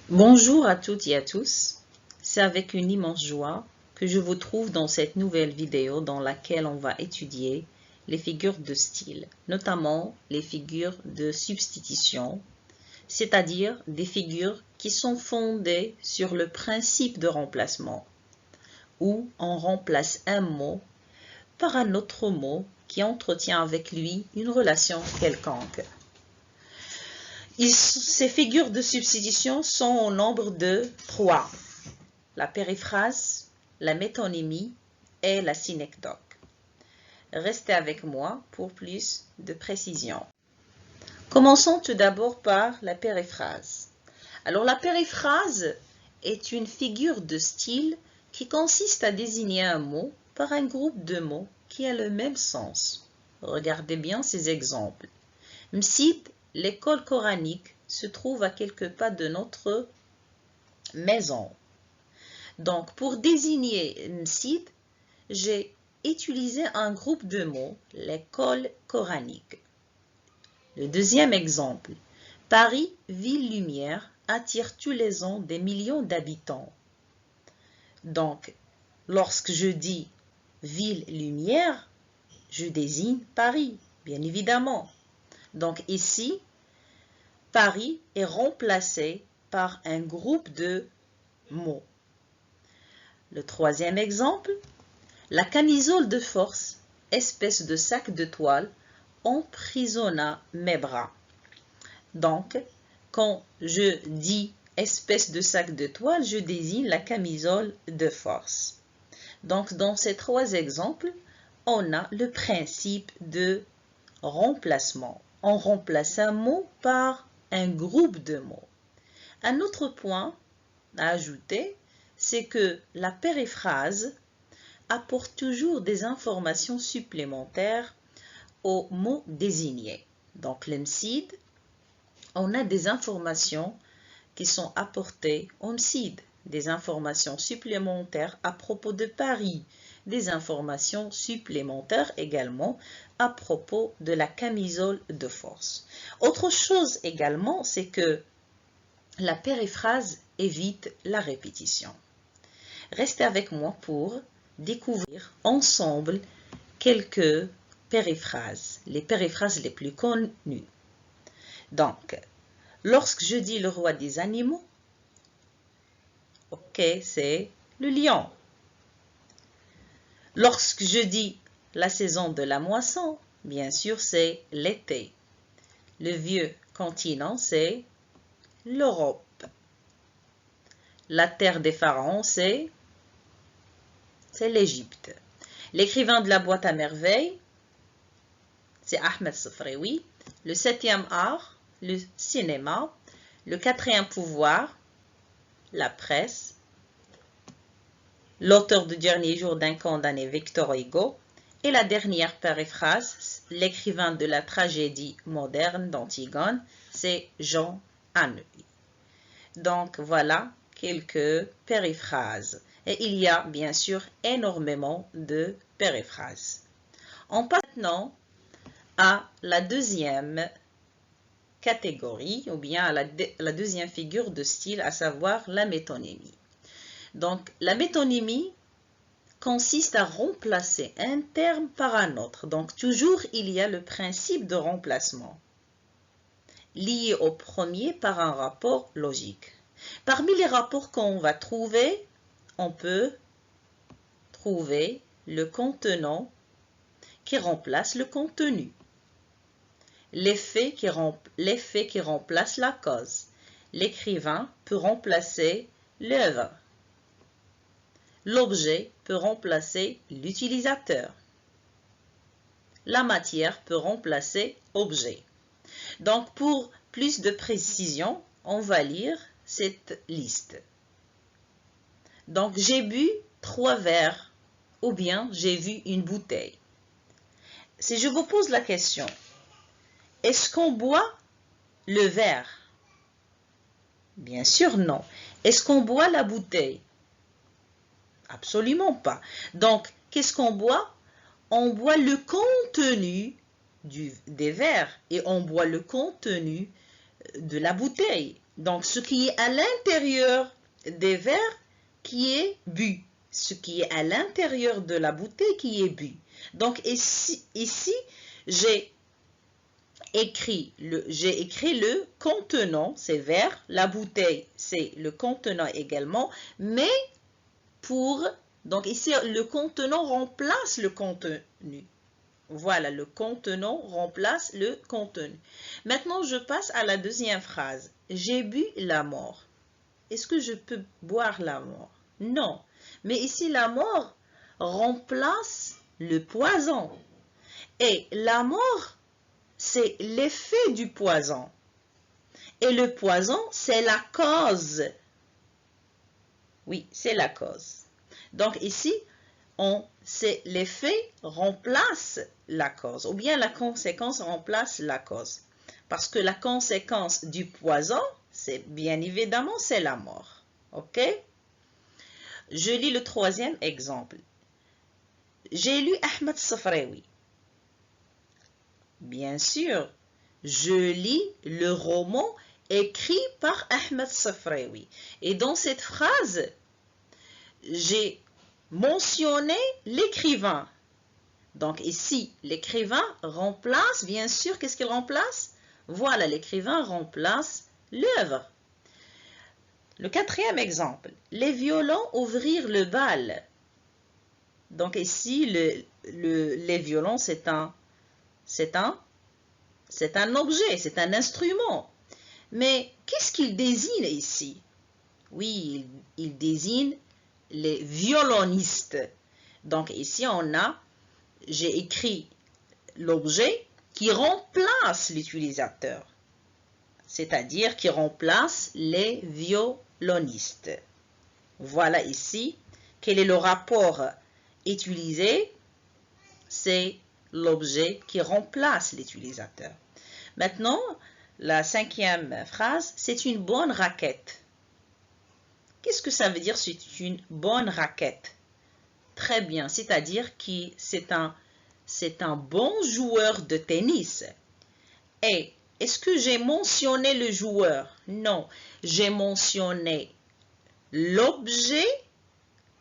Bonjour à toutes et à tous, c'est avec une immense joie que je vous trouve dans cette nouvelle vidéo dans laquelle on va étudier les figures de style, notamment les figures de substitution, c'est-à-dire des figures qui sont fondées sur le principe de remplacement, où on remplace un mot par un autre mot qui entretient avec lui une relation quelconque. Ces figures de substitution sont au nombre de 3. La périphrase, la métonymie et la synecdoque. Restez avec moi pour plus de précision. Commençons tout d'abord par la périphrase. Alors la périphrase est une figure de style qui consiste à désigner un mot par un groupe de mots qui a le même sens. Regardez bien ces exemples. Msid, l'école coranique, se trouve à quelques pas de notre maison. Donc, pour désigner Msid, j'ai utilisé un groupe de mots, l'école coranique. Le deuxième exemple, Paris, ville-lumière, attire tous les ans des millions d'habitants. Donc, lorsque je dis ville-lumière, je désigne Paris, bien évidemment. Donc ici, Paris est remplacé par un groupe de mots. Le troisième exemple, la camisole de force, espèce de sac de toile, emprisonna mes bras. Donc, quand je dis espèce de sac de toile, je désigne la camisole de force. Donc, dans ces trois exemples, on a le principe de remplacement. On remplace un mot par un groupe de mots. Un autre point à ajouter, c'est que la périphrase apporte toujours des informations supplémentaires aux mots désignés. Donc, l'msid, on a des informations qui sont apportées au msid, des informations supplémentaires à propos de Paris, des informations supplémentaires également à propos de la camisole de force. Autre chose également, c'est que la périphrase évite la répétition. Restez avec moi pour découvrir ensemble quelques périphrases, les périphrases les plus connues. Donc, lorsque je dis le roi des animaux, ok, c'est le lion. Lorsque je dis la saison de la moisson, bien sûr, c'est l'été. Le vieux continent, c'est l'Europe. La terre des pharaons, c'est l'Égypte. L'écrivain de la boîte à merveilles, c'est Ahmed Sofrewi. Le 7e art, le cinéma. Le 4e pouvoir, la presse. L'auteur du dernier jour d'un condamné, Victor Hugo. Et la dernière périphrase, l'écrivain de la tragédie moderne d'Antigone, c'est Jean Anouilh. Donc voilà quelques périphrases. Et il y a bien sûr énormément de périphrases. On passe maintenant à la deuxième catégorie, ou bien à la deuxième figure de style, à savoir la métonymie. Donc la métonymie consiste à remplacer un terme par un autre. Donc toujours il y a le principe de remplacement, lié au premier par un rapport logique. Parmi les rapports qu'on va trouver, on peut trouver le contenant qui remplace le contenu, l'effet qui remplace la cause. L'écrivain peut remplacer l'œuvre. L'objet peut remplacer l'utilisateur. La matière peut remplacer objet. Donc, pour plus de précision, on va lire cette liste. Donc, j'ai bu 3 verres ou bien j'ai vu une bouteille. Si je vous pose la question, est-ce qu'on boit le verre? Bien sûr, non. Est-ce qu'on boit la bouteille? Absolument pas. Donc, qu'est-ce qu'on boit? On boit le contenu des verres et on boit le contenu de la bouteille. Donc, ce qui est à l'intérieur des verres qui est bu. Ce qui est à l'intérieur de la bouteille qui est bu. Donc, ici j'ai écrit le contenant, c'est vert. La bouteille, c'est le contenant également. Mais donc ici, le contenant remplace le contenu. Voilà, le contenant remplace le contenu. Maintenant, je passe à la deuxième phrase. J'ai bu la mort. Est-ce que je peux boire la mort? Non. Mais ici, la mort remplace le poison. Et la mort, c'est l'effet du poison. Et le poison, c'est la cause. Oui, c'est la cause. Donc ici, c'est l'effet remplace la cause. Ou bien la conséquence remplace la cause. Parce que la conséquence du poison, c'est bien évidemment, c'est la mort. Ok? Je lis le troisième exemple. J'ai lu Ahmed Safraoui. Bien sûr, je lis le roman écrit par Ahmed Safraoui. Et dans cette phrase, j'ai mentionné l'écrivain. Donc ici, l'écrivain remplace, bien sûr, qu'est-ce qu'il remplace? Voilà, l'écrivain remplace l'œuvre. Le quatrième exemple, les violons ouvrirent le bal. Donc ici, les violons, c'est un objet, c'est un instrument. Mais qu'est-ce qu'il désigne ici? Oui, il désigne les violonistes. Donc ici, j'ai écrit l'objet qui remplace l'utilisateur, c'est-à-dire qui remplace les violonistes. Voilà ici, quel est le rapport utilisé? C'est l'objet qui remplace l'utilisateur. Maintenant, la cinquième phrase, c'est une bonne raquette. Qu'est-ce que ça veut dire, c'est une bonne raquette? Très bien, c'est-à-dire que c'est un bon joueur de tennis. Et est-ce que j'ai mentionné le joueur? Non, j'ai mentionné l'objet.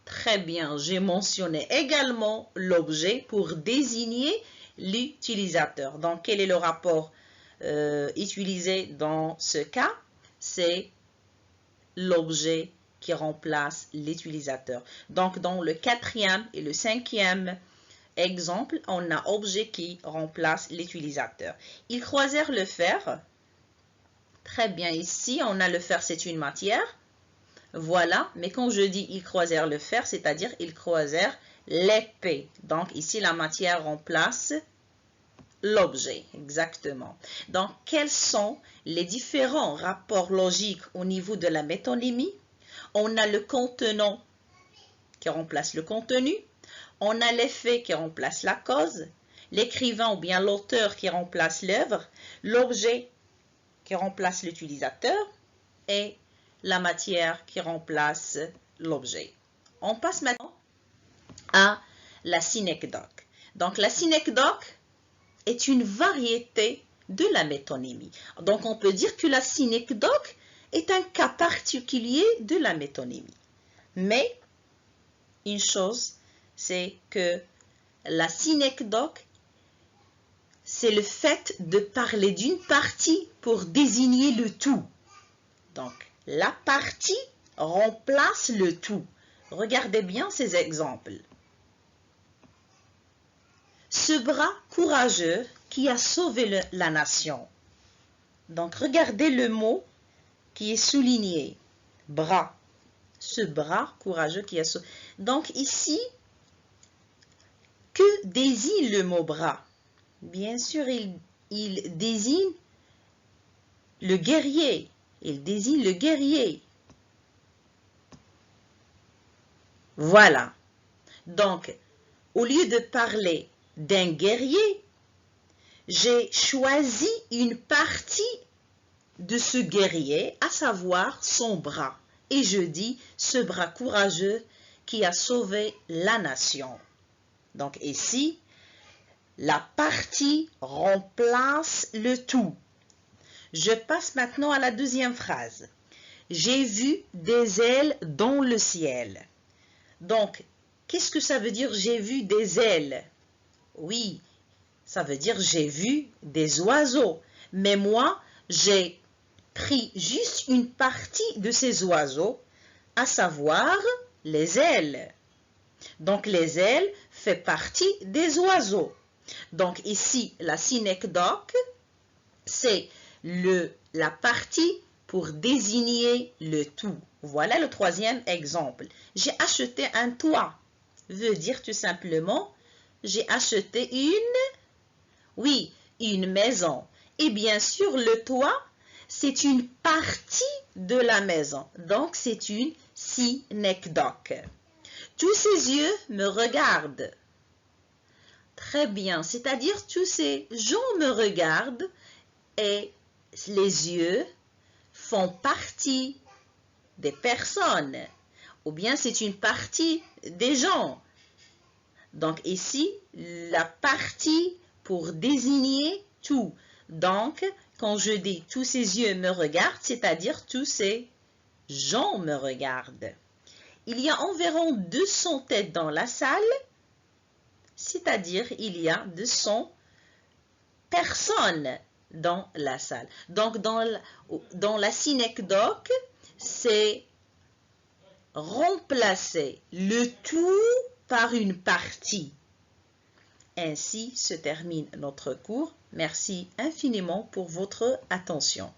Très bien, j'ai mentionné également l'objet pour désigner l'utilisateur. Donc, quel est le rapport utilisé dans ce cas? C'est l'objet qui remplace l'utilisateur. Donc, dans le quatrième et le cinquième exemple, on a objet qui remplace l'utilisateur. Ils croisèrent le fer. Très bien, ici, on a le fer, c'est une matière. Voilà, mais quand je dis ils croisèrent le fer, c'est-à-dire ils croisèrent l'épée. Donc, ici, la matière remplace l'objet, exactement. Donc, quels sont les différents rapports logiques au niveau de la métonymie? On a le contenant qui remplace le contenu. On a l'effet qui remplace la cause. L'écrivain ou bien l'auteur qui remplace l'œuvre. L'objet qui remplace l'utilisateur. Et la matière qui remplace l'objet. On passe maintenant à la synecdoque. Donc, la synecdoque est une variété de la métonymie. Donc, on peut dire que la synecdoque est un cas particulier de la métonymie. Mais, une chose, c'est que la synecdoque, c'est le fait de parler d'une partie pour désigner le tout. Donc, la partie remplace le tout. Regardez bien ces exemples. Ce bras courageux qui a sauvé la nation. Donc, regardez le mot qui est souligné. Bras. Ce bras courageux qui a sauvé. Donc, ici, que désigne le mot bras? Bien sûr, il désigne le guerrier. Il désigne le guerrier. Voilà. Donc, au lieu de parler d'un guerrier, j'ai choisi une partie de ce guerrier, à savoir son bras. Et je dis ce bras courageux qui a sauvé la nation. Donc ici, la partie remplace le tout. Je passe maintenant à la deuxième phrase. J'ai vu des ailes dans le ciel. Donc, qu'est-ce que ça veut dire j'ai vu des ailes? Oui, ça veut dire j'ai vu des oiseaux. Mais moi, j'ai pris juste une partie de ces oiseaux, à savoir les ailes. Donc, les ailes font partie des oiseaux. Donc, ici, la synecdoque, c'est la partie pour désigner le tout. Voilà le troisième exemple. J'ai acheté un toit. Veut dire tout simplement, j'ai acheté une maison. Et bien sûr, le toit, c'est une partie de la maison. Donc, c'est une synecdoque. Tous ces yeux me regardent. Très bien, c'est-à-dire tous ces gens me regardent et les yeux font partie des personnes. Ou bien c'est une partie des gens. Donc ici, la partie pour désigner tout. Donc, quand je dis tous ces yeux me regardent, c'est-à-dire tous ces gens me regardent. Il y a environ 200 têtes dans la salle, c'est-à-dire il y a 200 personnes dans la salle. Donc, dans la synecdoque, c'est remplacer le tout par une partie. Ainsi se termine notre cours. Merci infiniment pour votre attention.